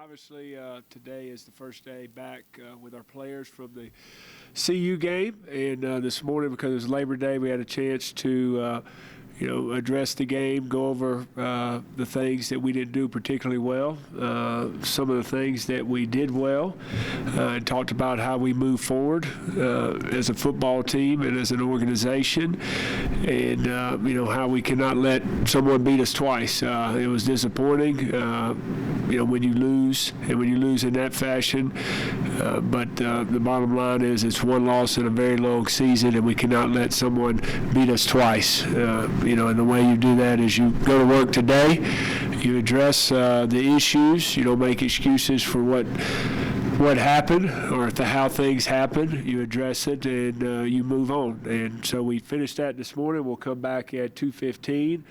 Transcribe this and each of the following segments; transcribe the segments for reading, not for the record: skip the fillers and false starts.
Obviously, today is the first day back with our players from the CU game, and this morning, because it was Labor Day, we had a chance to address the game, go over the things that we didn't do particularly well, some of the things that we did well, and talked about how we move forward as a football team and as an organization, and how we cannot let someone beat us twice. It was disappointing, when you lose, and when you lose in that fashion. But the bottom line is it's one loss in a very long season, and we cannot let someone beat us twice. And the way you do that is you go to work today, you address the issues, you don't make excuses for what happened or how things happen. You address it and you move on. And so we finished that this morning. We'll come back at 2:15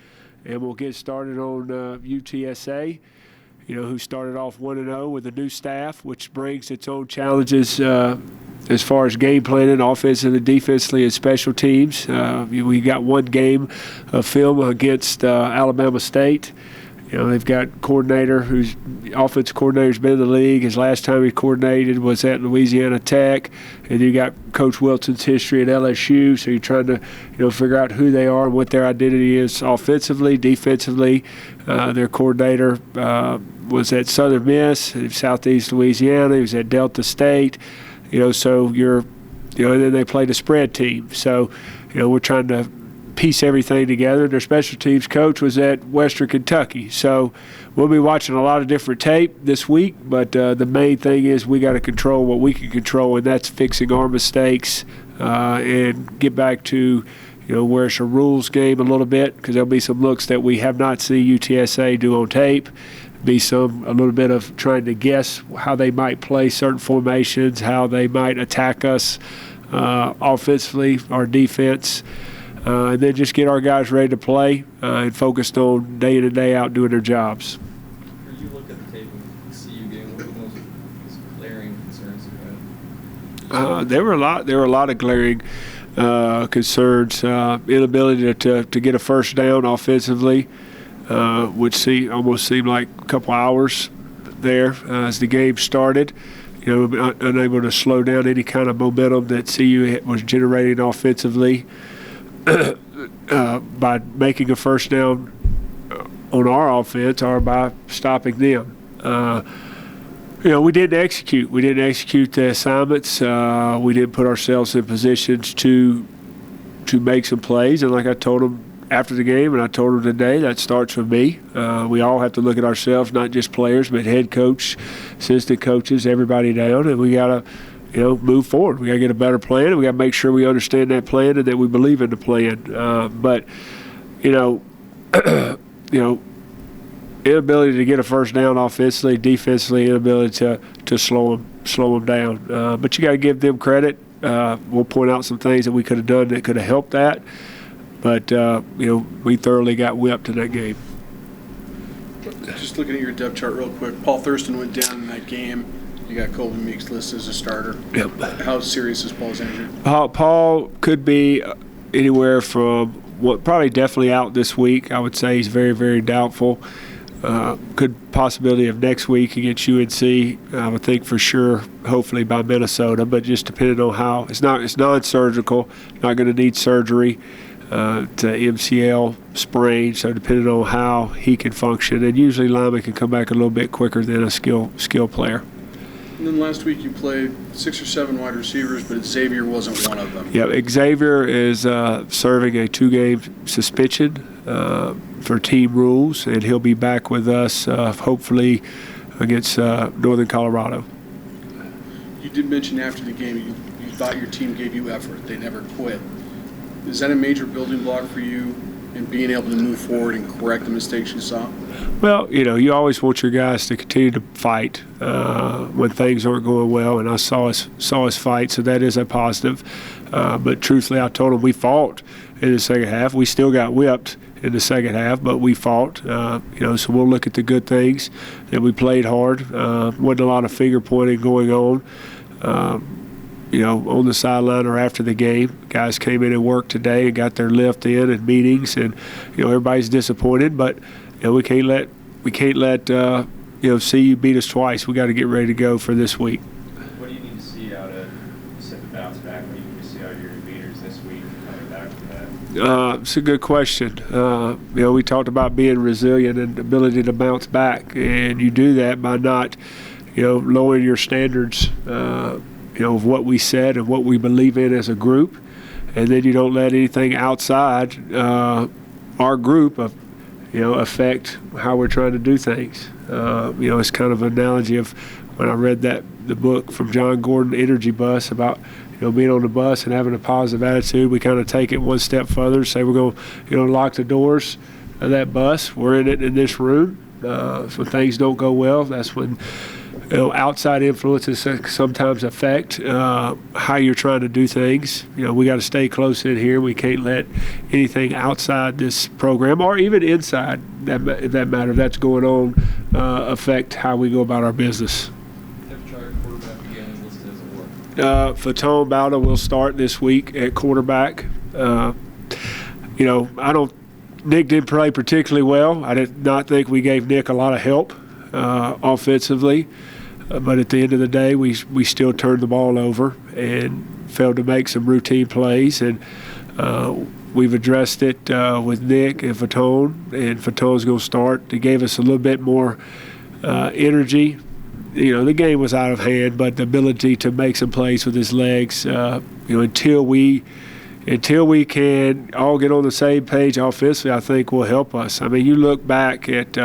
and we'll get started on UTSA. Who started off 1-0 with a new staff, which brings its own challenges as far as game planning, offensively, defensively, and special teams. We got one game of film against Alabama State. They've got coordinator offensive coordinator's been in the league. His last time he coordinated was at Louisiana Tech. And you got Coach Wilson's history at LSU. So you're trying to, figure out who they are and what their identity is offensively, defensively. Their coordinator was at Southern Miss, Southeast Louisiana. He was at Delta State. So and then they played a spread team. So, we're trying to piece everything together. Their special teams coach was at Western Kentucky. So we'll be watching a lot of different tape this week, but the main thing is we got to control what we can control, and that's fixing our mistakes and get back to where it's a rules game a little bit, because there'll be some looks that we have not seen UTSA do on tape. Be a little bit of trying to guess how they might play certain formations, how they might attack us offensively, our defense. And then just get our guys ready to play and focused on day in and day out doing their jobs. As you look at the tape of the CU game, what are the most glaring concerns you had? There were a lot of glaring concerns. Inability to get a first down offensively, which almost seemed like a couple hours there as the game started. Unable to slow down any kind of momentum that CU was generating offensively. By making a first down on our offense or by stopping them. We didn't execute. We didn't execute the assignments. We didn't put ourselves in positions to make some plays. And like I told them after the game, and I told them today, that starts with me. We all have to look at ourselves, not just players, but head coach, assistant coaches, everybody down, and we got to move forward. We got to get a better plan, and we got to make sure we understand that plan and that we believe in the plan. But inability to get a first down offensively, defensively, inability to slow them down. But you got to give them credit. We'll point out some things that we could have done that could have helped that. But we thoroughly got whipped in that game. Just looking at your depth chart real quick, Paul Thurston went down in that game. You got Colby Meeks listed as a starter. Yep. How serious is Paul's injury? Paul could be anywhere from probably definitely out this week. I would say he's very, very doubtful. Good possibility of next week against UNC. I would think for sure, hopefully by Minnesota, but just depending on how. It's non-surgical, not going to need surgery. To MCL sprain, so depending on how he can function. And usually linemen can come back a little bit quicker than a skill player. And then last week you played 6 or 7 wide receivers, but Xavier wasn't one of them. Yeah, Xavier is serving a 2-game suspension for team rules, and he'll be back with us hopefully against Northern Colorado. You did mention after the game you thought your team gave you effort. They never quit. Is that a major building block for you in being able to move forward and correct the mistakes you saw? Well, you always want your guys to continue to fight when things aren't going well, and I saw us fight, so that is a positive. But truthfully, I told them we fought in the second half. We still got whipped in the second half, but we fought. So we'll look at the good things, that we played hard. Wasn't a lot of finger pointing going on. On the sideline or after the game. Guys came in and worked today and got their lift in and meetings, and everybody's disappointed, but we can't let CU beat us twice. We got to get ready to go for this week. What do you need to see out of, you said the bounce back, what do you need to see out of your leaders this week coming back from that? It's a good question. We talked about being resilient and ability to bounce back, and you do that by not, lowering your standards, of what we said and what we believe in as a group, and then you don't let anything outside our group affect how we're trying to do things. It's kind of an analogy of when I read the book from John Gordon, Energy Bus, about being on the bus and having a positive attitude. We kind of take it one step further, say we're going to lock the doors of that bus. We're in it in this room. So things don't go well, that's when outside influences sometimes affect how you're trying to do things. We got to stay close in here. We can't let anything outside this program or even inside that matter that's going on affect how we go about our business. Fatone Bowder will start this week at quarterback. Nick didn't play particularly well. I did not think we gave Nick a lot of help offensively. But at the end of the day, we still turned the ball over and failed to make some routine plays. And we've addressed it with Nick and Fatone, and Fatone's going to start. They gave us a little bit more energy. The game was out of hand, but the ability to make some plays with his legs, until we can all get on the same page offensively, I think will help us. I mean, you look back at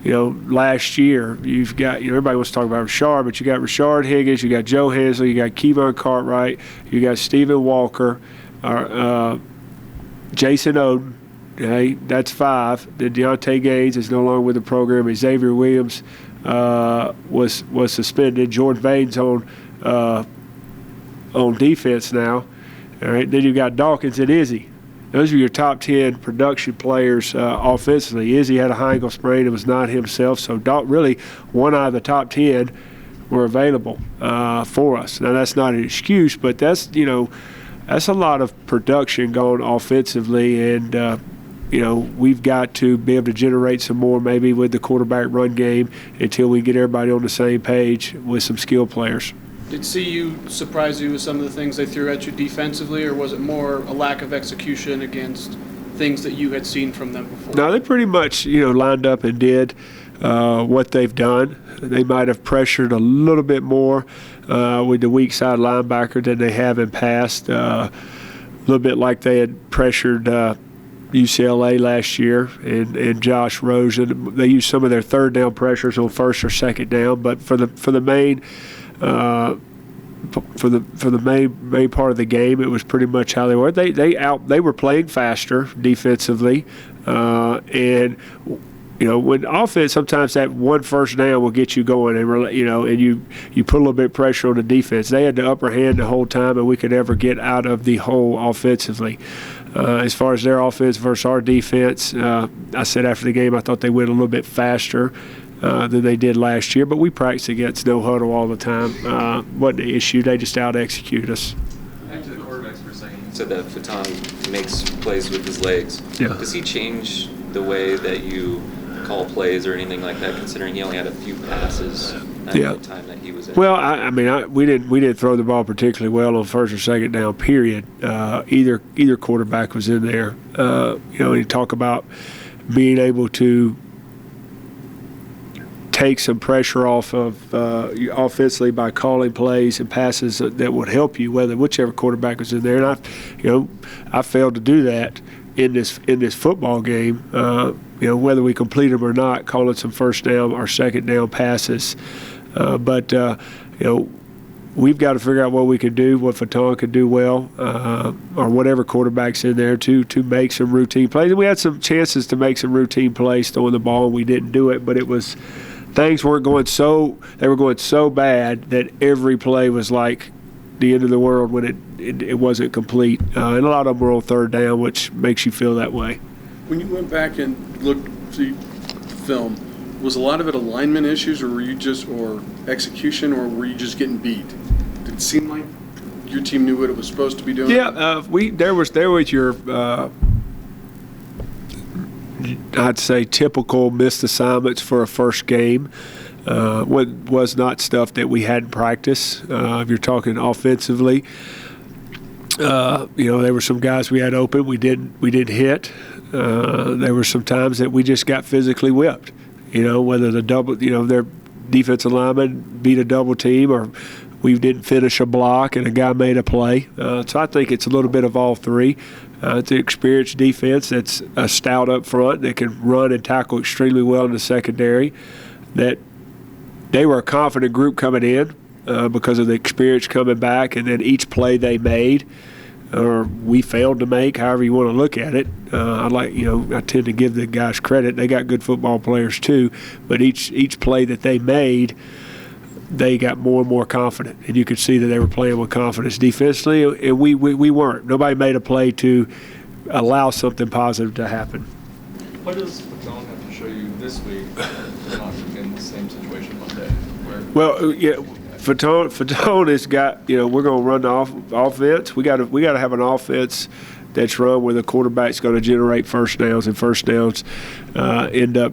last year, you've got, everybody wants to talk about Rashard, but you got Rashard Higgins, you got Joe Hensley, you got Kevon Cartwright, you got Stephen Walker, Jason Oden. Okay, that's 5. Then Deontay Gaines is no longer with the program. Xavier Williams was suspended. Jordan Baines on defense now. All right, then you got Dawkins and Izzy. Those are your top 10 production players offensively. Izzy had a high ankle sprain. It was not himself. So really, 1 out of the top 10 were available for us. Now, that's not an excuse, but that's a lot of production going offensively, and we've got to be able to generate some more maybe with the quarterback run game until we get everybody on the same page with some skilled players. Did CU surprise you with some of the things they threw at you defensively, or was it more a lack of execution against things that you had seen from them before? No, they pretty much, lined up and did what they've done. They might have pressured a little bit more with the weak side linebacker than they have in past. A little bit like they had pressured UCLA last year and Josh Rosen. They used some of their third down pressures on first or second down, but for the main main part of the game, it was pretty much how they were. They were playing faster defensively, and when offense, sometimes that one first down will get you going, and you put a little bit of pressure on the defense. They had the upper hand the whole time, and we could never get out of the hole offensively. As far as their offense versus our defense, I said after the game I thought they went a little bit faster than they did last year, but we practice against no huddle all the time. Wasn't the issue. They just out-execute us. Back to the quarterbacks for a second. You said that Fatone makes plays with his legs. Yeah. Does he change the way that you call plays or anything like that, considering he only had a few passes at the time that he was in? Well, we didn't throw the ball particularly well on first or second down, period. Either quarterback was in there. You talk about being able to take some pressure off of offensively by calling plays and passes that would help you, whichever quarterback was in there. And I failed to do that in this football game. Whether we complete them or not, calling some first down or second down passes. But we've got to figure out what we can do, what Fatone could do well, or whatever quarterback's in there to make some routine plays. And we had some chances to make some routine plays throwing the ball, and we didn't do it. But it was things weren't going they were going so bad that every play was like the end of the world when it wasn't complete. And a lot of them were on third down, which makes you feel that way. When you went back and looked at the film, was a lot of it alignment issues, or or execution, or were you just getting beat? Did it seem like your team knew what it was supposed to be doing? Yeah, there was your I'd say, typical missed assignments for a first game. Was not stuff that we hadn't practiced. If you're talking offensively, there were some guys we had open we didn't hit. There were some times that we just got physically whipped. Whether their defensive lineman beat a double team or we didn't finish a block and a guy made a play. So I think it's a little bit of all three. It's an experienced defense that's stout up front that can run and tackle extremely well in the secondary. That they were a confident group coming in because of the experience coming back, and then each play they made or we failed to make, however you want to look at it. I tend to give the guys credit. They got good football players too, but each play that they made, they got more and more confident, and you could see that they were playing with confidence defensively, and we weren't. Nobody made a play to allow something positive to happen. What does Fatone have to show you this week to not be in the same situation Monday? Fatone has got, we're going to run the offense. We got to have an offense that's run where the quarterback's going to generate first downs, and first downs end up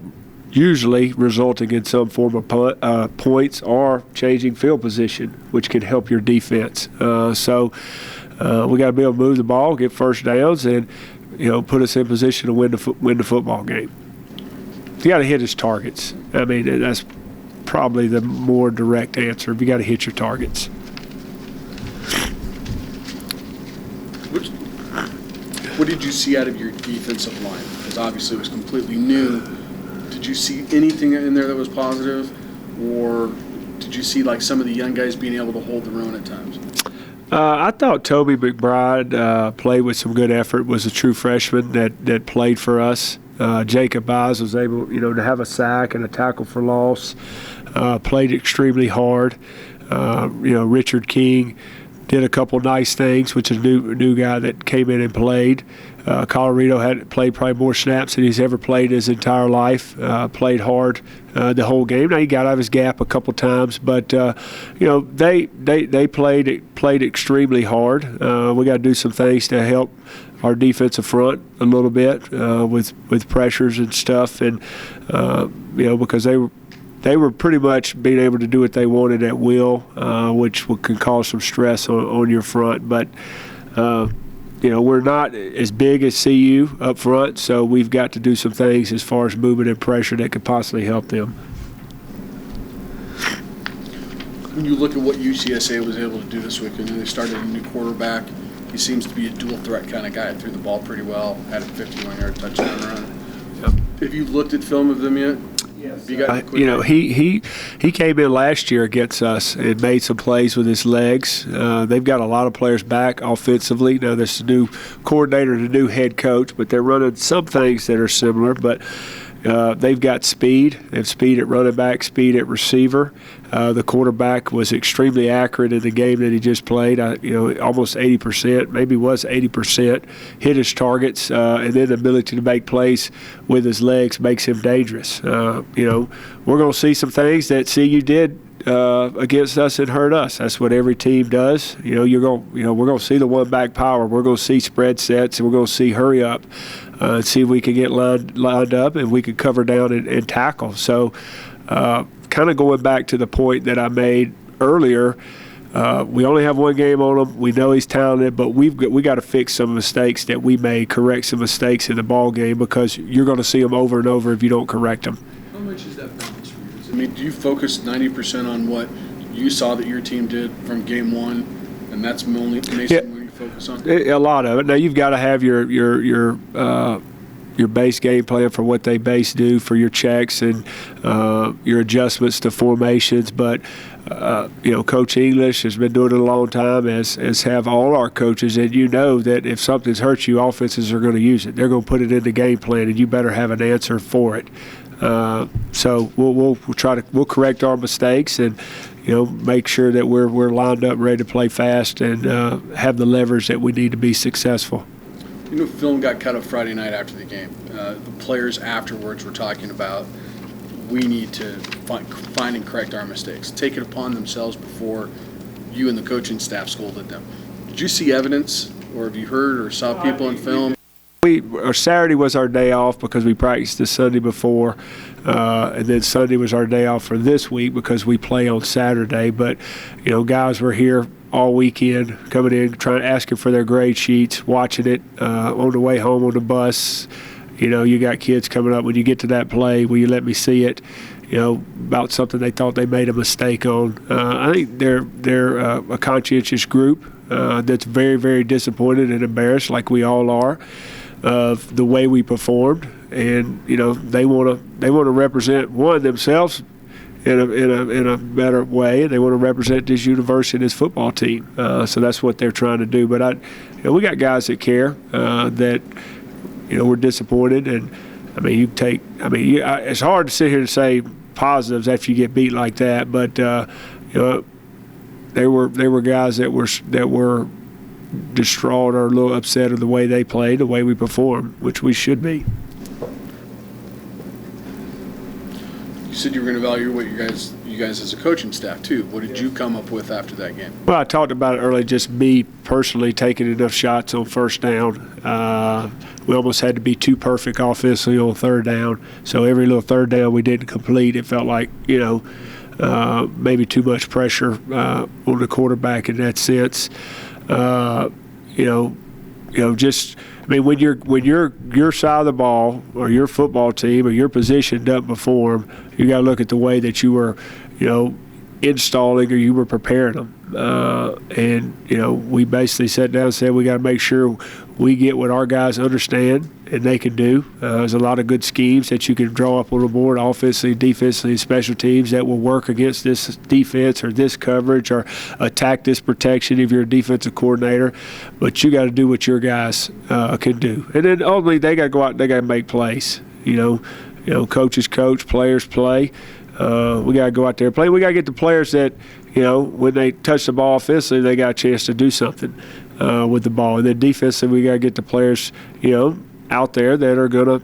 usually resulting in some form of points or changing field position, which can help your defense. So we got to be able to move the ball, get first downs, and put us in position to win the football game. You got to hit his targets. I mean, that's probably the more direct answer. You got to hit your targets. What did you see out of your defensive line? Because obviously it was completely new. Did you see anything in there that was positive, or did you see like some of the young guys being able to hold their own at times? I thought Toby McBride played with some good effort, was a true freshman that played for us. Jacob Oz was able, to have a sack and a tackle for loss, played extremely hard. Richard King did a couple nice things, which is a new guy that came in and played. Colorado had played probably more snaps than he's ever played his entire life. Played hard the whole game. Now he got out of his gap a couple times, but they played extremely hard. We got to do some things to help our defensive front a little bit with pressures and stuff, and because they were pretty much being able to do what they wanted at will, which can cause some stress on your front. But, we're not as big as CU up front, so we've got to do some things as far as movement and pressure that could possibly help them. When you look at what UTSA was able to do this week, and then they started a new quarterback, he seems to be a dual threat kind of guy. Threw the ball pretty well, had a 51-yard touchdown run. Yep. Have you looked at film of them yet? Yes. He came in last year against us and made some plays with his legs. They've got a lot of players back offensively. Now there's a new coordinator and a new head coach, but they're running some things that are similar. But they've got speed. They have speed at running back, speed at receiver. The quarterback was extremely accurate in the game that he just played. Almost 80%, maybe was 80%, hit his targets, and then the ability to make plays with his legs makes him dangerous. We're going to see some things that CU did against us and hurt us. That's what every team does. We're going to see the one-back power. We're going to see spread sets, and we're going to see hurry up. And see if we can get lined up and we can cover down and tackle. So kind of going back to the point that I made earlier, we only have one game on him. We know he's talented, but we got to fix some mistakes that we made, correct some mistakes in the ball game, because you're going to see them over and over if you don't correct them. How much is that balance for you? I mean, do you focus 90% on what you saw that your team did from game one, and that's only focus on? A lot of it. Now you've got to have your base game plan for what they base do for your checks and your adjustments to formations. But Coach English has been doing it a long time, as have all our coaches, and that if something's hurt you, offenses are going to use it. They're going to put it in the game plan, and you better have an answer for it. So we'll correct our mistakes and make sure that we're lined up, ready to play fast, and have the levers that we need to be successful. Film got cut up Friday night after the game. The players afterwards were talking about we need to find and correct our mistakes, take it upon themselves before you and the coaching staff scolded them. Did you see evidence, or have you heard or saw people in film? Saturday was our day off because we practiced the Sunday before, and then Sunday was our day off for this week because we play on Saturday. But, guys were here all weekend, coming in, asking for their grade sheets, watching it on the way home on the bus. You got kids coming up when you get to that play, will you let me see it? About something they thought they made a mistake on. I think they're a conscientious group that's very, very disappointed and embarrassed, like we all are, of the way we performed. And they want to represent themselves in a better way, and they want to represent this university and this football team. So that's what they're trying to do. But we got guys that care that we're disappointed. And it's hard to sit here and say positives after you get beat like that, but there were guys that were distraught or a little upset of the way they played, the way we performed, which we should be. You said you were going to evaluate you guys as a coaching staff too. What did you come up with after that game? Well, I talked about it earlier, just me personally taking enough shots on first down. We almost had to be too perfect offensively on third down. So every little third down we didn't complete, it felt like, maybe too much pressure on the quarterback in that sense. When your side of the ball or your football team or your position doesn't perform, you got to look at the way that you were, installing or you were preparing them. We basically sat down and said we got to make sure we get what our guys understand and they can do. There's a lot of good schemes that you can draw up on the board, offensively, defensively, and special teams that will work against this defense or this coverage or attack this protection if you're a defensive coordinator. But you got to do what your guys can do. And then ultimately they got to go out and they got to make plays. Coaches coach, players play. We got to go out there and play. We got to get the players that, when they touch the ball offensively, they got a chance to do something with the ball. And then defensively, we got to get the players, out there that are going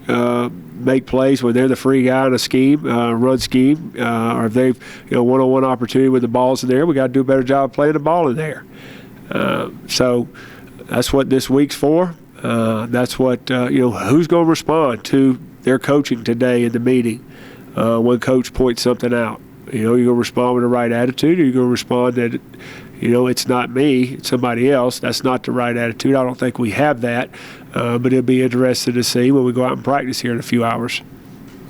to make plays when they're the free guy in a scheme, run scheme, or if they've, one-on-one opportunity with the balls in there, we got to do a better job of playing the ball in there. So that's what this week's for. That's what, who's going to respond to their coaching today in the meeting when coach points something out. You're going to respond with the right attitude, or you're going to respond that, it's not me, it's somebody else. That's not the right attitude. I don't think we have that, but it'll be interesting to see when we go out and practice here in a few hours.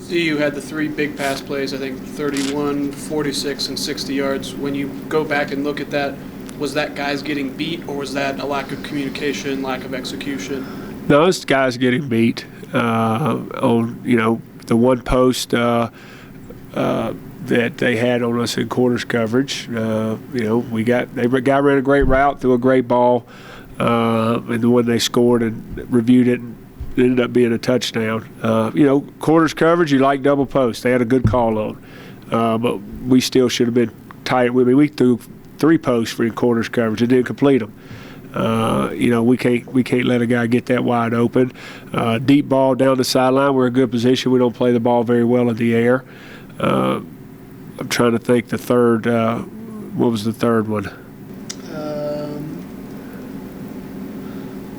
You had the 3 big pass plays, I think 31, 46, and 60 yards. When you go back and look at that, was that guys getting beat, or was that a lack of communication, lack of execution? No, it's guys getting beat on, the one post that they had on us in quarters coverage. They ran a great route, threw a great ball, and the one they scored and reviewed it and it ended up being a touchdown. Quarters coverage, you like double post. They had a good call on, but we still should have been tight. We threw 3 posts for quarters coverage and didn't complete them. We can't let a guy get that wide open. Deep ball down the sideline, we're in a good position. We don't play the ball very well in the air. I'm trying to think the third. What was the third one?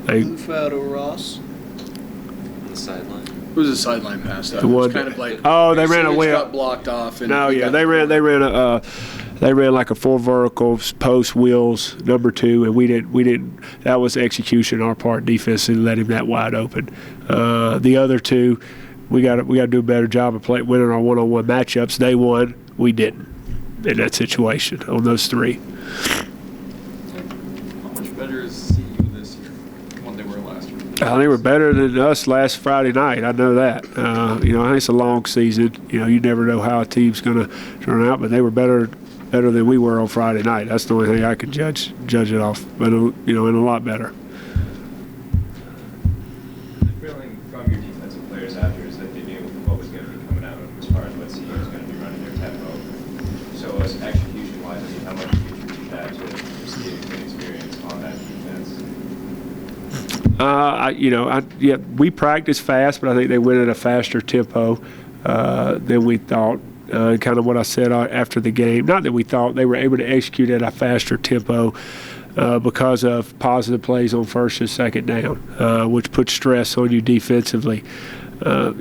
Move out of Ross. On the sideline. It was a sideline pass. Though. The It was one- kind of like they ran a wheel. got blocked off. And They ran like a 4 vertical post wheels number 2, and we didn't. That was execution on our part, defensively, let him that wide open. The other 2, we got to do a better job of winning our one-on-one matchups. They won, we didn't in that situation on those 3. How much better is CU this year than what they were last year? They were better than us last Friday night. I know that. I think it's a long season. You never know how a team's going to turn out, but they were better than we were on Friday night. That's the only thing I can judge it off. But and a lot better. The feeling from your defensive players after is that they knew what was going to be coming out as far as what CU was going to be running their tempo. So as execution-wise, how much do you attribute that to just the experience on that defense? We practice fast, but I think they went at a faster tempo than we thought. Kind of what I said after the game. Not that we thought, they were able to execute at a faster tempo because of positive plays on first and second down, which puts stress on you defensively. I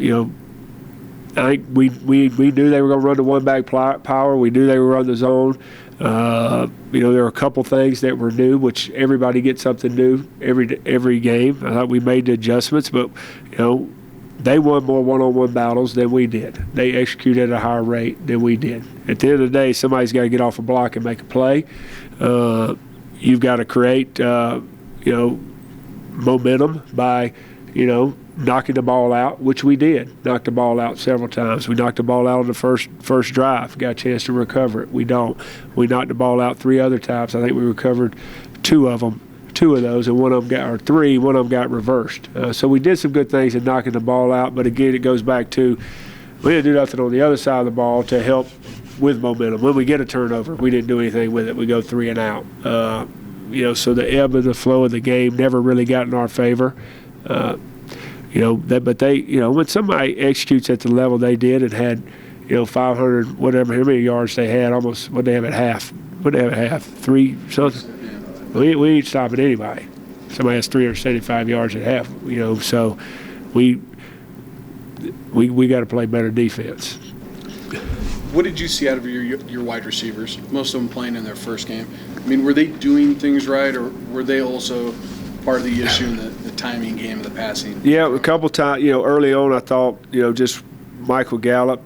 think we knew they were going to run the one-back power. We knew they were running the zone. There were a couple things that were new, which everybody gets something new every game. I thought we made the adjustments, but they won more one-on-one battles than we did. They executed at a higher rate than we did. At the end of the day, somebody's got to get off a block and make a play. You've got to create, momentum by, knocking the ball out, which we did. Knocked the ball out several times. We knocked the ball out on the first drive. Got a chance to recover it. We don't. We knocked the ball out 3 other times. I think we recovered 2 of those, and one of them got reversed. So we did some good things in knocking the ball out, but again, it goes back to we didn't do nothing on the other side of the ball to help with momentum. When we get a turnover, we didn't do anything with it. We go 3 and out. So the ebb and the flow of the game never really got in our favor. When somebody executes at the level they did and had, 500, whatever, how many yards they had, almost, what they have at half? What they have at half? 3 something? We ain't stopping anybody. Somebody has 375 yards at half, so we got to play better defense. What did you see out of your wide receivers? Most of them playing in their first game. I mean, were they doing things right, or were they also part of the issue in the timing game of the passing? Yeah, a couple times. Early on, I thought just Michael Gallup,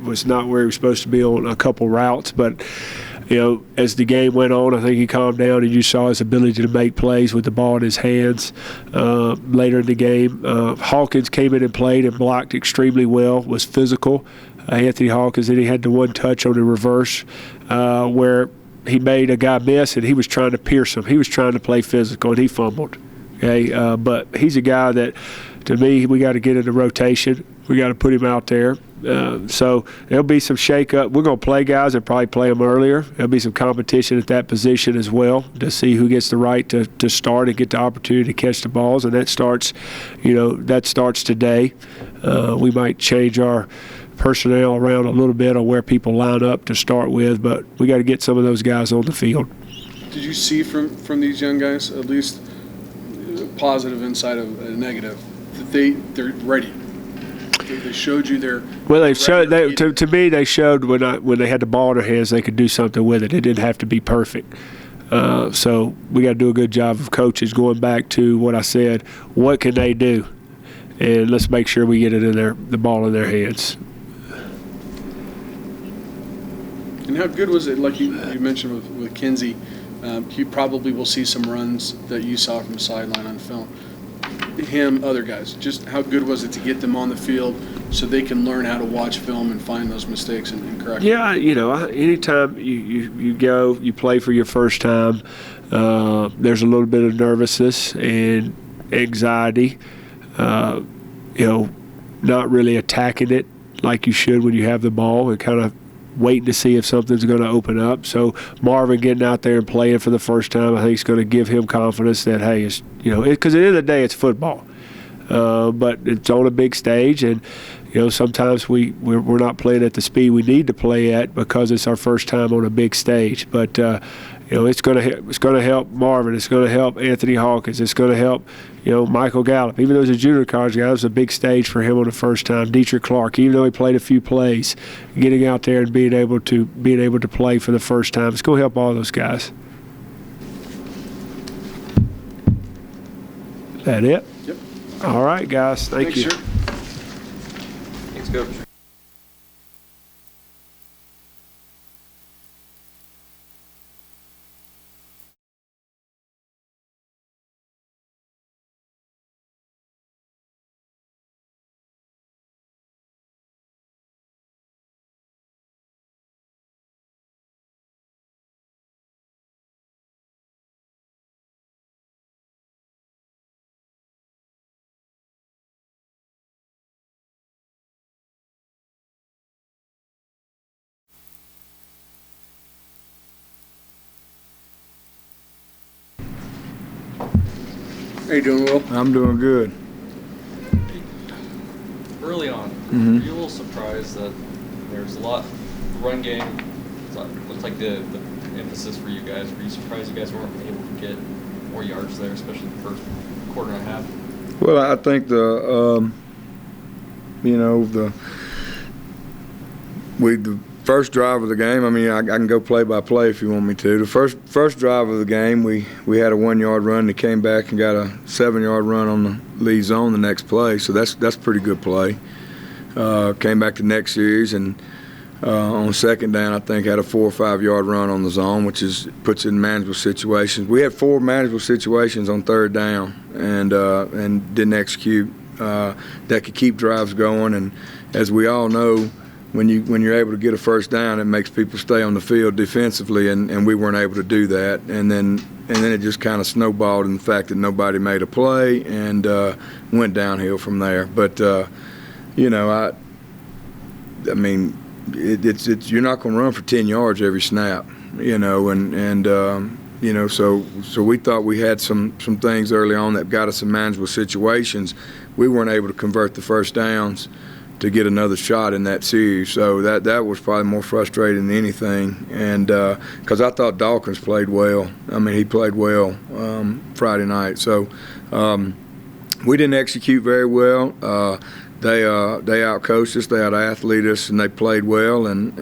was not where he was supposed to be on a couple routes, but as the game went on, I think he calmed down, and you saw his ability to make plays with the ball in his hands later in the game. Hawkins came in and played and blocked extremely well, was physical. Anthony Hawkins, and he had the one touch on the reverse where he made a guy miss, and he was trying to pierce him. He was trying to play physical, and he fumbled. Okay, but he's a guy that, to me, we got to get in the rotation. We got to put him out there. So there'll be some shake-up. We're going to play guys and probably play them earlier. There'll be some competition at that position as well to see who gets the right to start and get the opportunity to catch the balls, and that starts today. We might change our personnel around a little bit on where people line up to start with, but we got to get some of those guys on the field. Did you see from these young guys, at least positive inside of a negative, that they're ready? They showed you their. Well, they showed. To me, they showed when they had the ball in their hands, they could do something with it. It didn't have to be perfect. So we got to do a good job of coaches going back to what I said. What can they do? And let's make sure we get it in the ball in their hands. And how good was it? Like you mentioned with Kinsey, you probably will see some runs that you saw from the sideline on film. Him, other guys, just how good was it to get them on the field so they can learn how to watch film and find those mistakes and correct them? Yeah, anytime you go, you play for your first time, there's a little bit of nervousness and anxiety, not really attacking it like you should when you have the ball and kind of waiting to see if something's going to open up. So Marvin getting out there and playing for the first time, I think is going to give him confidence that, hey, because at the end of the day, it's football. But it's on a big stage, and sometimes we're not playing at the speed we need to play at because it's our first time on a big stage. But it's going to help Marvin. It's going to help Anthony Hawkins. It's going to help Michael Gallup. Even though he's a junior college guy, it was a big stage for him on the first time. Dietrich Clark, even though he played a few plays, getting out there and being able to play for the first time, it's going to help all those guys. Is that it? Yep. All right, guys. Thank you. Sir. Thanks, Coach. How you doing, Will? I'm doing good. Early on, were you a little surprised that there's a lot run game? Looks like the emphasis for you guys? Were you surprised you guys weren't able to get more yards there, especially the first quarter and a half? Well, I think the first drive of the game, I mean, I can go play by play if you want me to. The first drive of the game, we had a 1-yard run. They came back and got a 7-yard run on the lead zone the next play, so that's pretty good play. Came back the next series and on second down, I think had a 4 or 5 yard run on the zone, which puts it in manageable situations. We had 4 manageable situations on third down and didn't execute that could keep drives going. And as we all know, when you're able to get a first down, it makes people stay on the field defensively, and we weren't able to do that. And then it just kind of snowballed in the fact that nobody made a play and went downhill from there. But I mean, it's you're not going to run for 10 yards every snap, so we thought we had some things early on that got us in manageable situations. We weren't able to convert the first downs to get another shot in that series, so that was probably more frustrating than anything. And because I thought Dawkins played well. I mean, he played well Friday night. So we didn't execute very well. They outcoached us, they out-athleted us, and they played well. And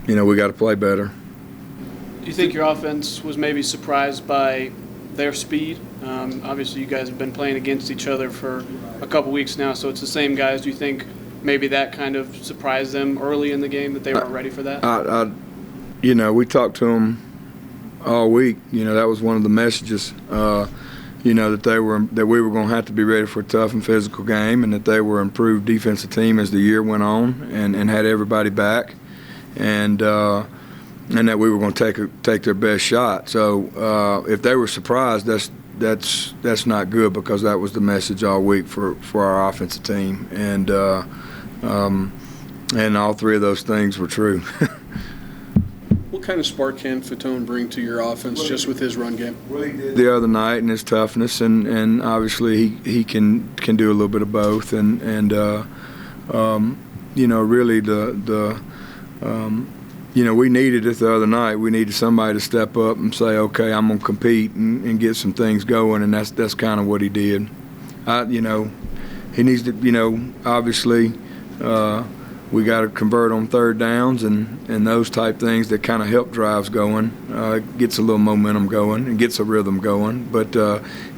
we got to play better. Do you think your offense was maybe surprised by their speed? Obviously, you guys have been playing against each other for a couple weeks now, so it's the same guys. Do you think maybe that kind of surprised them early in the game, that they weren't ready for that? We talked to them all week. That was one of the messages. That we were going to have to be ready for a tough and physical game, and that they were an improved defensive team as the year went on, and had everybody back, and that we were going to take their best shot. So if they were surprised, that's not good, because that was the message all week for our offensive team, and all three of those things were true. What kind of spark can Fatone bring to your offense just with his run game? Well, he did the other night, and his toughness, and obviously he can do a little bit of both, and really we needed it the other night. We needed somebody to step up and say, okay, I'm gonna compete and get some things going, and that's kind of what he did. He needs to, obviously. We got to convert on third downs and those type things that kind of help drives going, gets a little momentum going and gets a rhythm going. But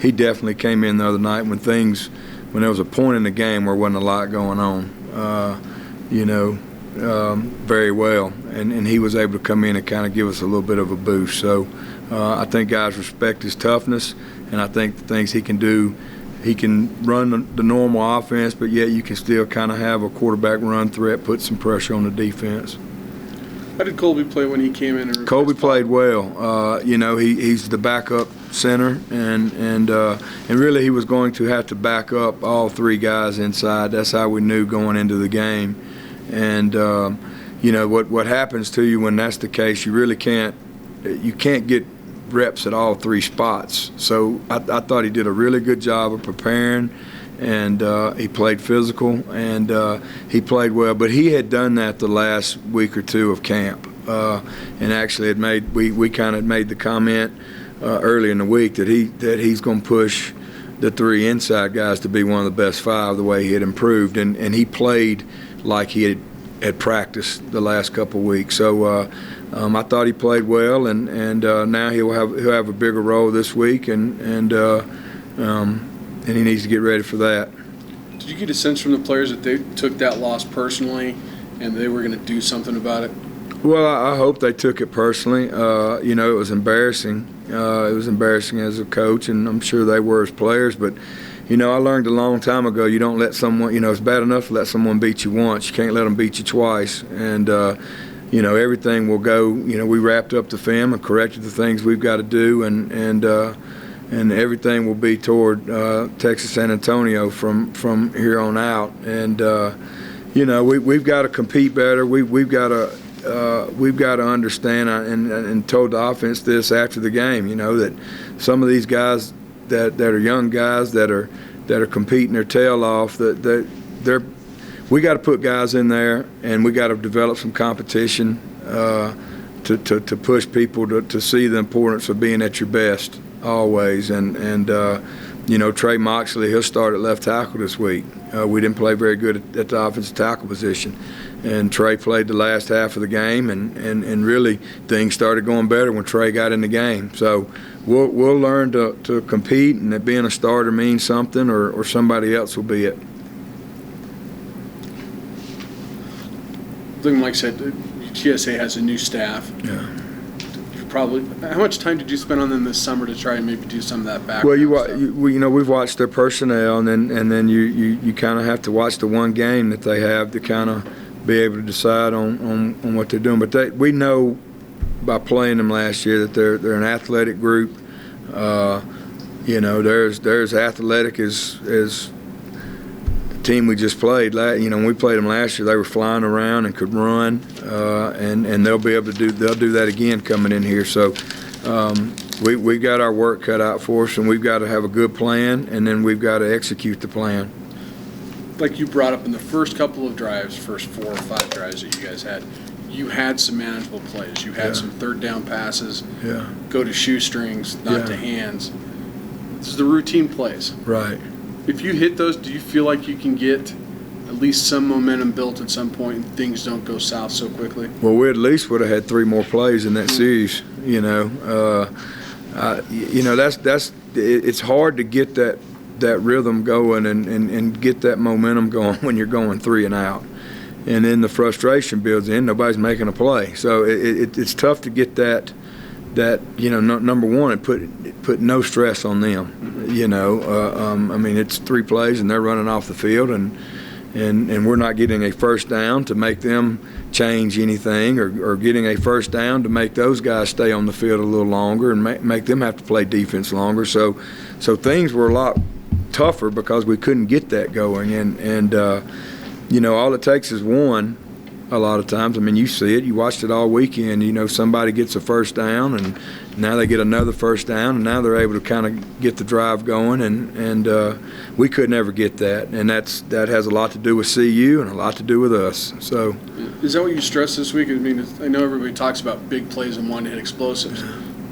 he definitely came in the other night when there was a point in the game where wasn't a lot going on, very well. And he was able to come in and kind of give us a little bit of a boost. So I think guys respect his toughness, and I think the things he can do. He can run the normal offense, but yet you can still kind of have a quarterback run threat, put some pressure on the defense. How did Colby play when he came in? Colby played well. He's the backup center, and really he was going to have to back up all 3 guys inside. That's how we knew going into the game. And what happens to you when that's the case, you really can't get reps at all 3 spots. So I thought he did a really good job of preparing, and he played physical, and he played well. But he had done that the last week or 2 of camp, and actually we kind of made the comment early in the week that he's going to push the 3 inside guys to be one of the best 5 the way he had improved, and he played like he had practiced the last couple of weeks. So I thought he played well, and now he'll have a bigger role this week, and he needs to get ready for that. Did you get a sense from the players that they took that loss personally, and they were going to do something about it? Well, I hope they took it personally. It was embarrassing. It was embarrassing as a coach, and I'm sure they were as players. But I learned a long time ago, you don't let someone. It's bad enough to let someone beat you once. You can't let them beat you twice, and. Everything will go. We wrapped up the film and corrected the things we've got to do, and everything will be toward Texas San Antonio from here on out. And we've got to compete better. We've got to understand, and told the offense this after the game. That some of these guys that are young guys that are competing their tail off, that they're. We got to put guys in there, and we got to develop some competition to push people to see the importance of being at your best always. And Trey Moxley, he'll start at left tackle this week. We didn't play very good at the offensive tackle position. And Trey played the last half of the game, and really things started going better when Trey got in the game. So we'll learn to compete, and that being a starter means something, or somebody else will be it. Like Mike said, UTSA has a new staff. Yeah. How much time did you spend on them this summer to try and maybe do some of that background Well, we've watched their personnel, and then you kind of have to watch the one game that they have to kind of be able to decide on what they're doing. But we know by playing them last year that they're an athletic group. They're as athletic as the team we just played. When we played them last year, they were flying around and could run, and they'll do that again coming in here. So we got our work cut out for us, and we've got to have a good plan, and then we've got to execute the plan. Like you brought up in the first couple of drives, first 4 or 5 drives that you guys had, you had some manageable plays. You had some third down passes, go to shoestrings, not to hands. This is the routine plays. Right. If you hit those, do you feel like you can get at least some momentum built at some point and things don't go south so quickly? Well, we at least would have had 3 more plays in that series. It's hard to get that rhythm going and get that momentum going when you're going 3 and out. And then the frustration builds in. Nobody's making a play. So it's tough to get that number one, and put no stress on them. It's 3 plays and they're running off the field, and we're not getting a first down to make them change anything, or getting a first down to make those guys stay on the field a little longer and make them have to play defense longer. So things were a lot tougher because we couldn't get that going, and all it takes is one. A lot of times, you see it. You watched it all weekend. Somebody gets a first down, and now they get another first down, and now they're able to kind of get the drive going. And we could never get that, and that has a lot to do with CU and a lot to do with us. So, is that what you stressed this week? I know everybody talks about big plays and wanting to hit explosives,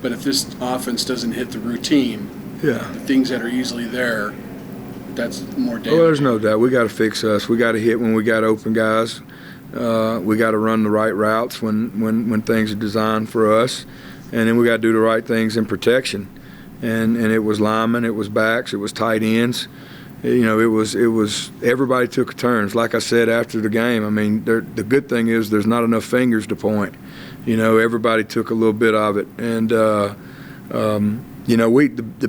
but if this offense doesn't hit the routine, the things that are easily there, that's more dangerous. Well, there's no doubt. We got to fix us. We got to hit when we got open guys. We got to run the right routes when things are designed for us, and then we got to do the right things in protection. And it was linemen, it was backs, it was tight ends. It was everybody took turns. Like I said after the game, the good thing is there's not enough fingers to point. Everybody took a little bit of it, and the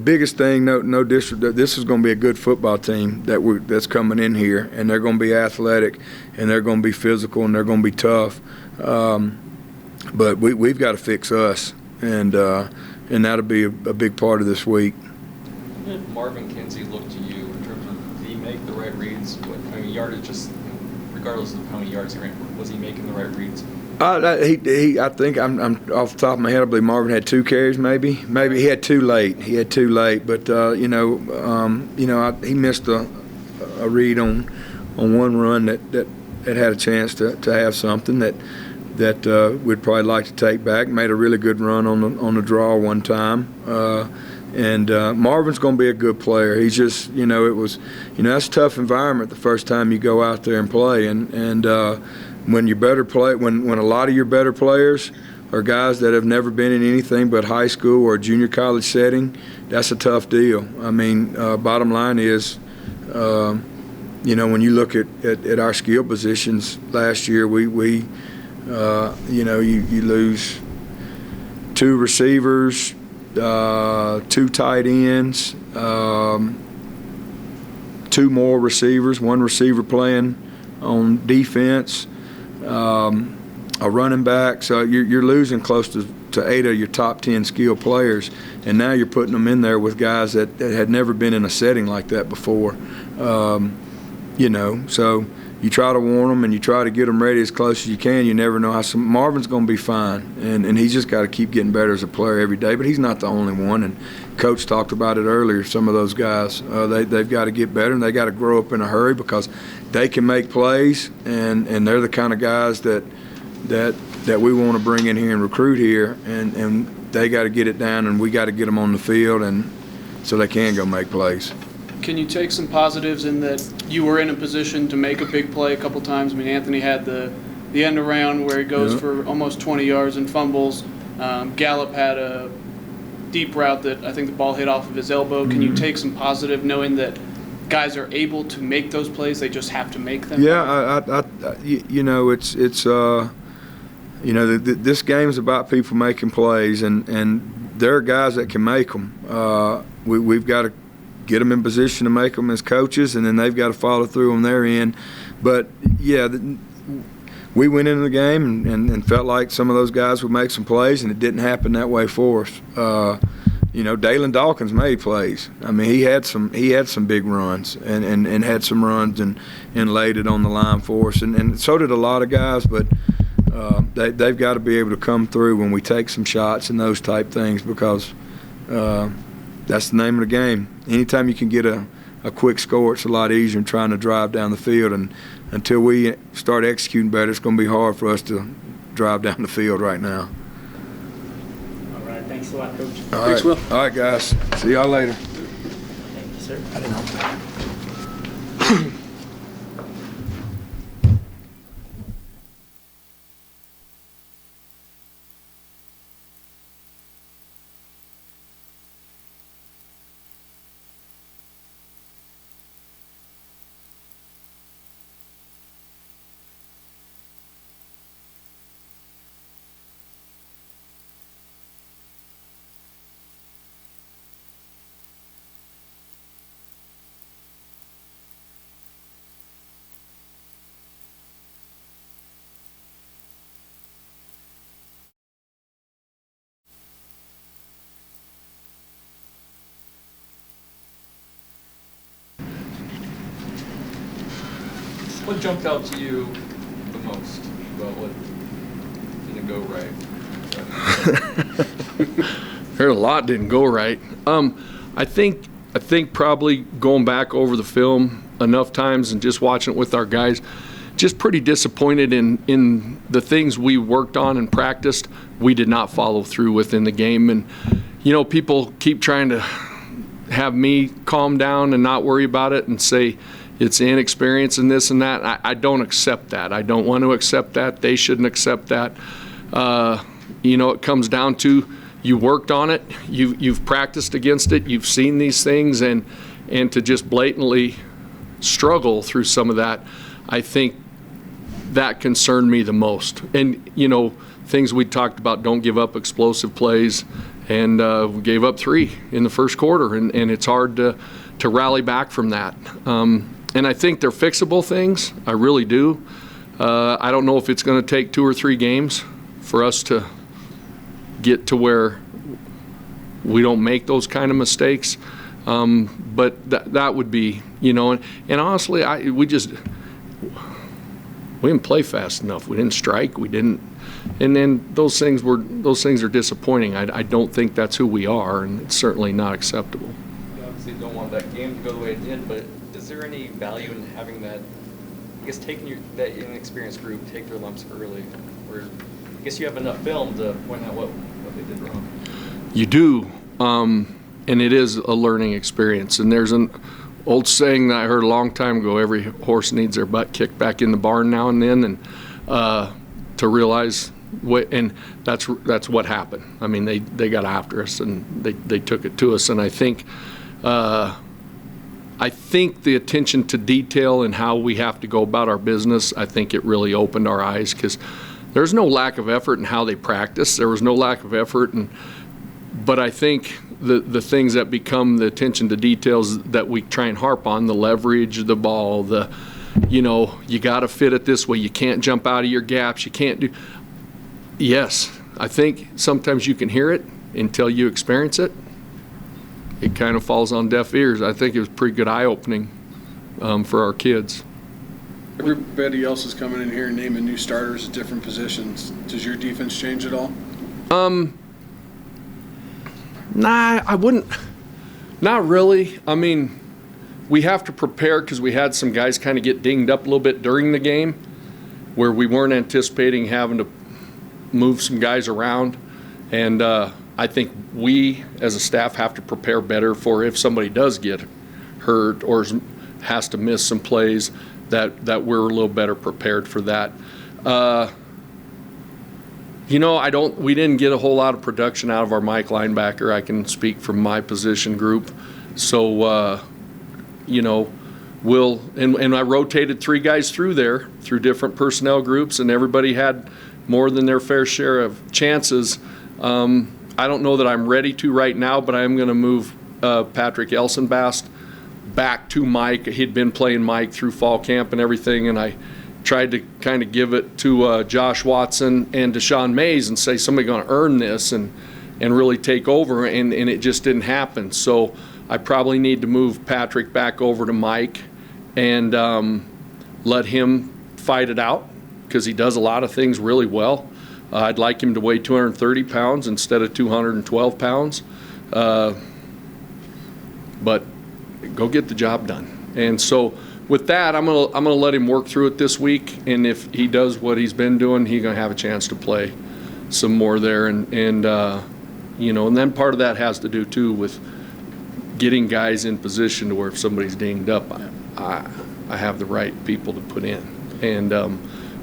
biggest thing, no disrespect, this is going to be a good football team that's coming in here, and they're going to be athletic, and they're going to be physical, and they're going to be tough. But we've got to fix us, and that'll be a big part of this week. Marvin Kinsey looked to you in terms of, did he make the right reads? Yardage, just regardless of how many yards he ran, was he making the right reads? I think I'm off the top of my head. I believe Marvin had 2 carries, maybe he had 2 late. But he missed a read on one run that had a chance to have something that we'd probably like to take back. Made a really good run on the draw one time. And Marvin's going to be a good player. He's just, it was, that's a tough environment the first time you go out there and play. And when you better play, when a lot of your better players are guys that have never been in anything but high school or junior college setting, that's a tough deal. Bottom line is, when you look at our skill positions last year, we you lose 2 receivers, 2 tight ends, 2 more receivers, 1 receiver playing on defense, a running back. So you're losing close to 8 of your top 10 skilled players, and now you're putting them in there with guys that had never been in a setting like that before. So you try to warn them and you try to get them ready as close as you can. You never know how Marvin's going to be fine, and he's just got to keep getting better as a player every day. But he's not the only one, and Coach talked about it earlier. Some of those guys, they've got to get better, and they got to grow up in a hurry because they can make plays, and they're the kind of guys that that we want to bring in here and recruit here, and they got to get it down, and we got to get them on the field, and so they can go make plays. Can you take some positives in that you were in a position to make a big play a couple times? I mean, Anthony had the end around where he goes for almost 20 yards and fumbles. Gallup had a deep route that I think the ball hit off of his elbow. Can you take some positive knowing that guys are able to make those plays, they just have to make them? Yeah, this game is about people making plays, and there are guys that can make them. We've got to get them in position to make them as coaches, and then they've got to follow through on their end. But, yeah, we went into the game and felt like some of those guys would make some plays, and it didn't happen that way for us. Dalen Dawkins made plays. I mean, he had some big runs and had some runs and laid it on the line for us, and so did a lot of guys. But they've got to be able to come through when we take some shots and those type things, because that's the name of the game. Anytime you can get a quick score, it's a lot easier than trying to drive down the field. And until we start executing better, it's going to be hard for us to drive down the field right now. All right, thanks a lot, Coach. Thanks, Will. All right, guys. See y'all later. Thank you, sir. I didn't know that. What jumped out to you the most about what didn't go right? Heard a lot didn't go right. I think probably going back over the film enough times and just watching it with our guys, just pretty disappointed in the things we worked on and practiced, we did not follow through with in the game. And, people keep trying to have me calm down and not worry about it and say it's inexperience and this and that. I don't accept that. I don't want to accept that. They shouldn't accept that. It comes down to you worked on it, you've practiced against it, you've seen these things, and to just blatantly struggle through some of that, I think that concerned me the most. And, things we talked about, don't give up explosive plays, and we gave up 3 in the first quarter, and it's hard to rally back from that. And I think they're fixable things. I really do. I don't know if it's going to take 2 or 3 games for us to get to where we don't make those kind of mistakes. But that would be, and honestly, we didn't play fast enough. We didn't strike. We didn't. And then those things are disappointing. I don't think that's who we are, and it's certainly not acceptable. You obviously don't want that game to go the way it did, but is there any value in having that, I guess, taking that inexperienced group, take their lumps early, where I guess you have enough film to point out what they did wrong? You do, and it is a learning experience. And there's an old saying that I heard a long time ago, every horse needs their butt kicked back in the barn now and then, and to realize and that's what happened. I mean, they got after us, and they took it to us. And I think the attention to detail and how we have to go about our business, I think it really opened our eyes, because there's no lack of effort in how they practice. There was no lack of effort, but I think the things that become the attention to details that we try and harp on, the leverage, the ball, you got to fit it this way. You can't jump out of your gaps. You can't do. Yes, I think sometimes you can hear it until you experience it. It kind of falls on deaf ears. I think it was pretty good eye-opening for our kids. Everybody else is coming in here and naming new starters at different positions. Does your defense change at all? Nah, I wouldn't. Not really. I mean, we have to prepare because we had some guys kind of get dinged up a little bit during the game. where we weren't anticipating having to move some guys around. And I think we, as a staff, have to prepare better for if somebody does get hurt or has to miss some plays, that we're a little better prepared for that. We didn't get a whole lot of production out of our Mike linebacker. I can speak from my position group. So, and I rotated 3 guys through different personnel groups, and everybody had more than their fair share of chances. I don't know that I'm ready to right now, but I am going to move Patrick Elsenbast back to Mike. He'd been playing Mike through fall camp and everything, and I tried to kind of give it to Josh Watson and Deshaun Mays and say, somebody's going to earn this and really take over, and it just didn't happen. So I probably need to move Patrick back over to Mike and let him fight it out, because he does a lot of things really well. I'd like him to weigh 230 pounds instead of 212 pounds. But go get the job done. And so with that, I'm gonna let him work through it this week, and if he does what he's been doing, he's gonna have a chance to play some more there. And then part of that has to do too with getting guys in position to where if somebody's dinged up, I have the right people to put in. And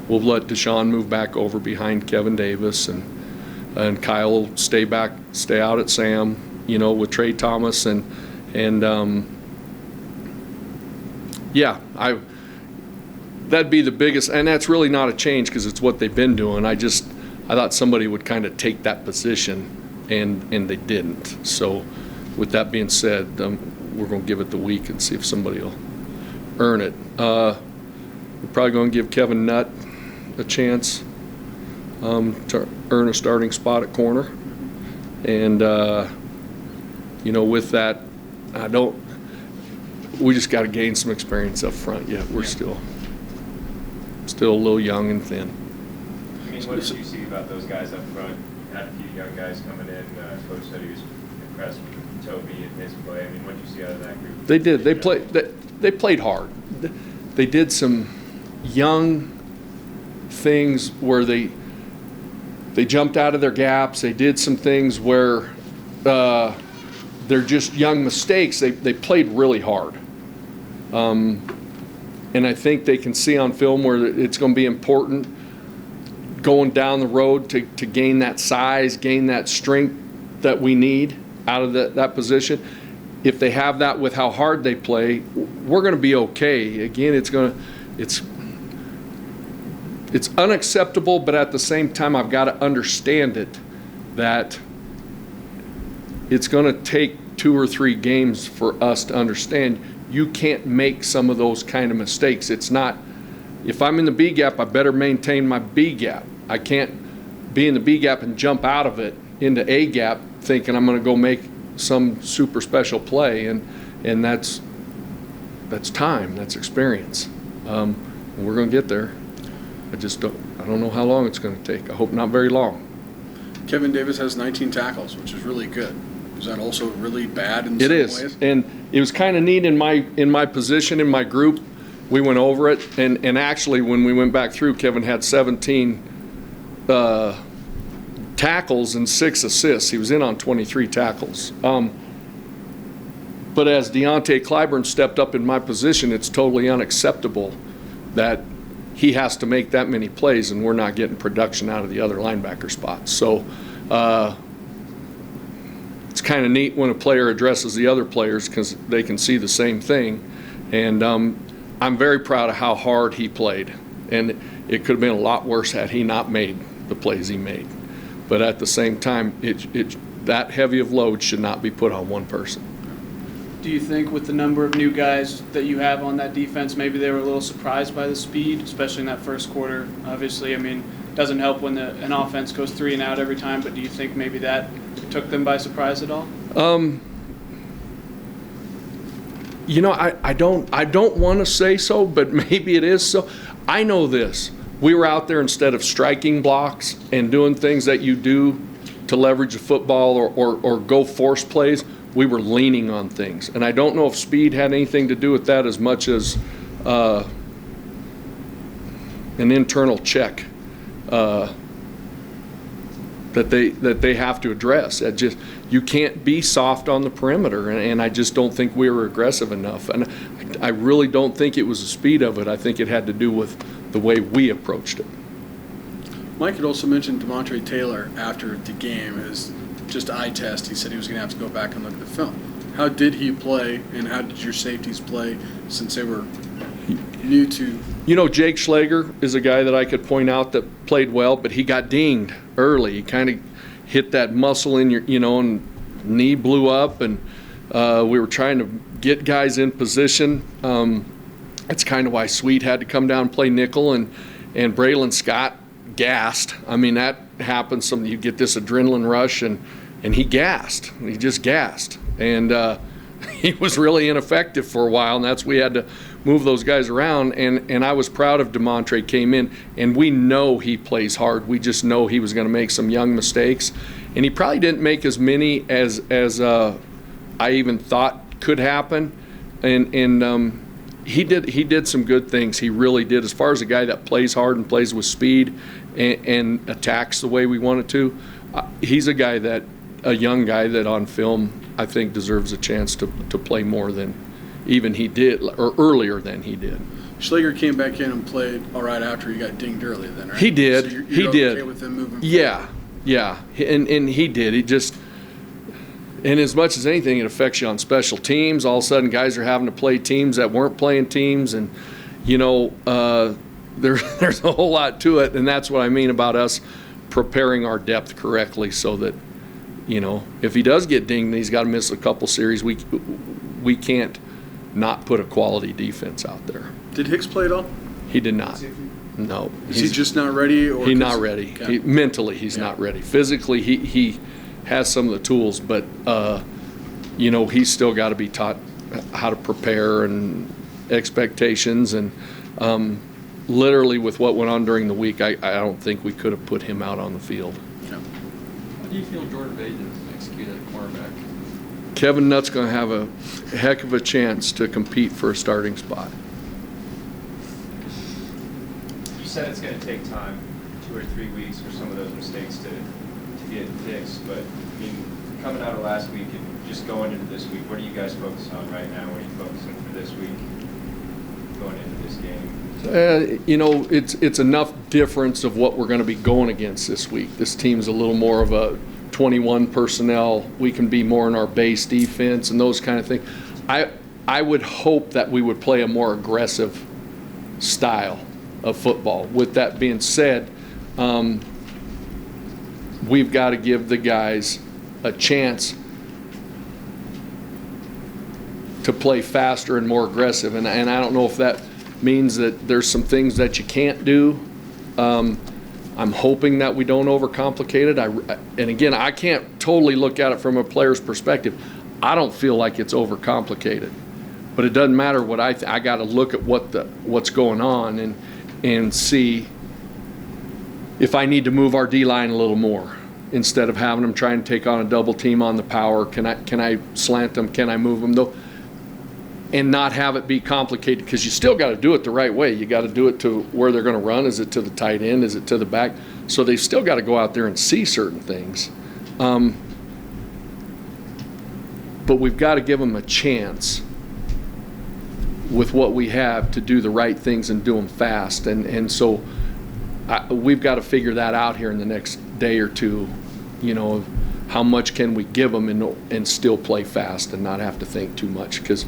we'll let Deshaun move back over behind Kevin Davis, and Kyle will stay out at Sam, with Trey Thomas that'd be the biggest, and that's really not a change because it's what they've been doing. I thought somebody would kind of take that position, and they didn't. So with that being said, we're going to give it the week and see if somebody will earn it. We're probably going to give Kevin Nutt a chance to earn a starting spot at corner. And, with that, we just got to gain some experience up front. Yeah, we're still a little young and thin. I mean, what did you see about those guys up front? Had a few young guys coming in. Coach said he was impressed with Toby and his play. I mean, what did you see out of that group? They did. They played hard. They did some young things where they jumped out of their gaps. They did some things where they're just young mistakes. They played really hard. And I think they can see on film where it's going to be important going down the road to gain that size, gain that strength that we need out of that position. If they have that with how hard they play, we're going to be okay. Again, it's unacceptable, but at the same time, I've got to understand it, that it's going to take 2 or 3 games for us to understand you can't make some of those kind of mistakes. It's not, if I'm in the B gap, I better maintain my B gap. I can't be in the B gap and jump out of it into A gap thinking I'm going to go make some super special play, and that's time, that's experience. And we're going to get there. I don't know how long it's going to take. I hope not very long. Kevin Davis has 19 tackles, which is really good. Is that also really bad in some ways? It is, and it was kind of neat in my position, in my group. We went over it, and actually when we went back through, Kevin had 17 tackles and 6 assists. He was in on 23 tackles. But as Deontay Clyburn stepped up in my position, it's totally unacceptable that he has to make that many plays and we're not getting production out of the other linebacker spots. So it's kind of neat when a player addresses the other players because they can see the same thing. And I'm very proud of how hard he played. And it could have been a lot worse had he not made the plays he made. But at the same time, that heavy of load should not be put on one person. Do you think with the number of new guys that you have on that defense, maybe they were a little surprised by the speed, especially in that first quarter? Obviously, I mean, it doesn't help when an offense goes 3 and out every time, but do you think maybe that took them by surprise at all? I don't want to say so, but maybe it is so. I know this. We were out there instead of striking blocks and doing things that you do to leverage the football or go force plays, we were leaning on things. And I don't know if speed had anything to do with that as much as, and an internal check that they have to address. You can't be soft on the perimeter, and I just don't think we were aggressive enough. And I really don't think it was the speed of it. I think it had to do with the way we approached it. Mike had also mentioned DeMontre Taylor after the game as just eye test. He said he was going to have to go back and look at the film. How did he play, and how did your safeties play since they were new to? You know, Jake Schlager is a guy that I could point out that played well, but he got dinged early. He kind of hit that muscle in your, and knee blew up, and we were trying to get guys in position. That's kind of why Sweet had to come down and play nickel, and Braylon Scott gassed. I mean, that happens. You get this adrenaline rush, and he gassed. He just gassed. And he was really ineffective for a while, and that's we had to move those guys around. And I was proud of DeMontre came in, and we know he plays hard. We just know he was going to make some young mistakes. And he probably didn't make as many as I even thought could happen. And he did some good things. He really did. As far as a guy that plays hard and plays with speed and attacks the way we wanted to, he's a young guy that on film I think deserves a chance to play more than even he did, or earlier than he did. Schlager came back in and played all right after he got dinged early then, right? He did. So he okay did. with him moving yeah. And he did. He just, and as much as anything, it affects you on special teams. All of a sudden, guys are having to play teams that weren't playing teams, and there's a whole lot to it, and that's what I mean about us preparing our depth correctly, so that if he does get dinged and he's got to miss a couple series, we can't not put a quality defense out there. Did Hicks play at all? He did not. No. Is he just not ready? Or he's not ready. Okay. Mentally, he's not ready. Physically, he has some of the tools, but he's still got to be taught how to prepare and expectations. And literally, with what went on during the week, I don't think we could have put him out on the field. How do you feel Jordan Bay didn't execute at cornerback? Kevin Nutt's going to have a heck of a chance to compete for a starting spot. You said it's going to take time, 2 or 3 weeks for some of those mistakes to get fixed, but coming out of last week and just going into this week, what are you guys focused on right now? What are you focusing for this week going into this game? It's enough difference of what we're going to be going against this week. This team's a little more of a 21 personnel. We can be more in our base defense and those kind of things. I would hope that we would play a more aggressive style of football. With that being said, we've got to give the guys a chance to play faster and more aggressive. And I don't know if that means that there's some things that you can't do. I'm hoping that we don't overcomplicate it. And again, I can't totally look at it from a player's perspective. I don't feel like it's overcomplicated, but it doesn't matter what I got to look at what's going on and see if I need to move our D-line a little more instead of having them trying to take on a double team on the power. Can I slant them? Can I move them? Though, and not have it be complicated, because you still got to do it the right way. You got to do it to where they're going to run. Is it to the tight end? Is it to the back? So they've still got to go out there and see certain things. But we've got to give them a chance with what we have to do the right things and do them fast. And so we've got to figure that out here in the next day or two. How much can we give them and still play fast and not have to think too much, because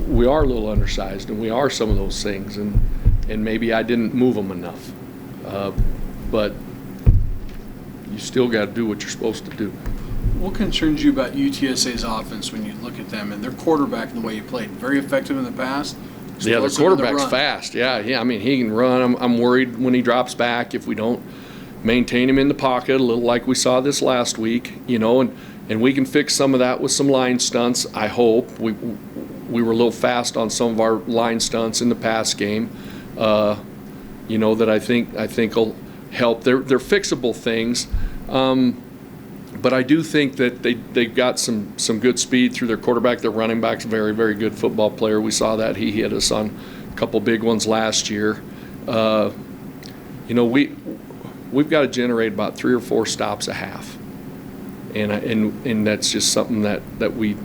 we are a little undersized and we are some of those things, and maybe I didn't move them enough. But you still got to do what you're supposed to do. What concerns you about UTSA's offense when you look at them and their quarterback and the way he played? Very effective in the past. Yeah, the quarterback's fast. Yeah. I mean, he can run. I'm worried when he drops back if we don't maintain him in the pocket, a little like we saw this last week, and we can fix some of that with some line stunts, I hope. We were a little fast on some of our line stunts in the pass game, that I think will help. They're fixable things, but I do think that they've got some good speed through their quarterback. Their running back's a very, very good football player. We saw that. He hit us on a couple big ones last year. you know, we've got to generate about 3 or 4 stops a half. And that's just something that we,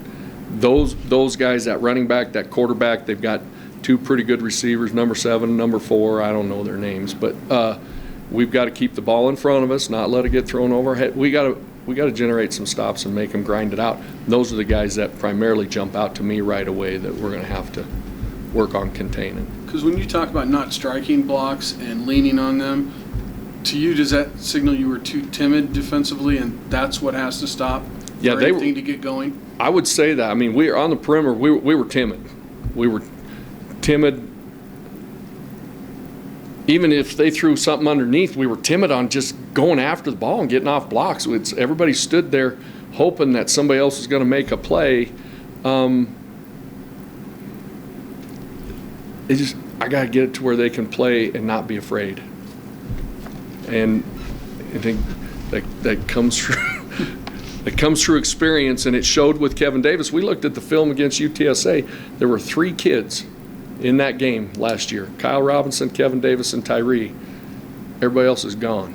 those guys, that running back, that quarterback, they've got 2 pretty good receivers, number 7 and number 4. I don't know their names, but we've got to keep the ball in front of us, not let it get thrown over our head. We got to generate some stops and make them grind it out. And those are the guys that primarily jump out to me right away that we're going to have to work on containing. Because when you talk about not striking blocks and leaning on them, to you, does that signal you were too timid defensively, and that's what has to stop Yeah, for they anything were, to get going? I would say that. I mean, we were on the perimeter. We were timid. We were timid. Even if they threw something underneath, we were timid on just going after the ball and getting off blocks. Everybody stood there hoping that somebody else was going to make a play. I got to get it to where they can play and not be afraid. And I think that comes through that comes through experience, and it showed with Kevin Davis. We looked at the film against UTSA. There were 3 kids in that game last year: Kyle Robinson, Kevin Davis, and Tyree. Everybody else is gone.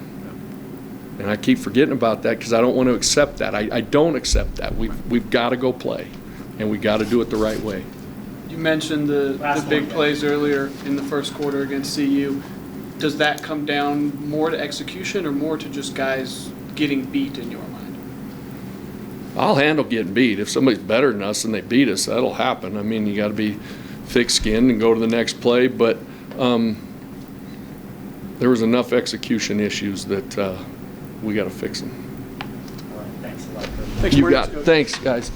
And I keep forgetting about that because I don't want to accept that. I don't accept that. We've got to go play, and we got to do it the right way. You mentioned the big plays earlier in the first quarter against CU. Does that come down more to execution or more to just guys getting beat in your mind? I'll handle getting beat. If somebody's better than us and they beat us, that'll happen. I mean, you got to be thick-skinned and go to the next play. But there was enough execution issues that we got to fix them. All right, thanks a lot, Coach. Thanks, You Marty. got it. Thanks, guys.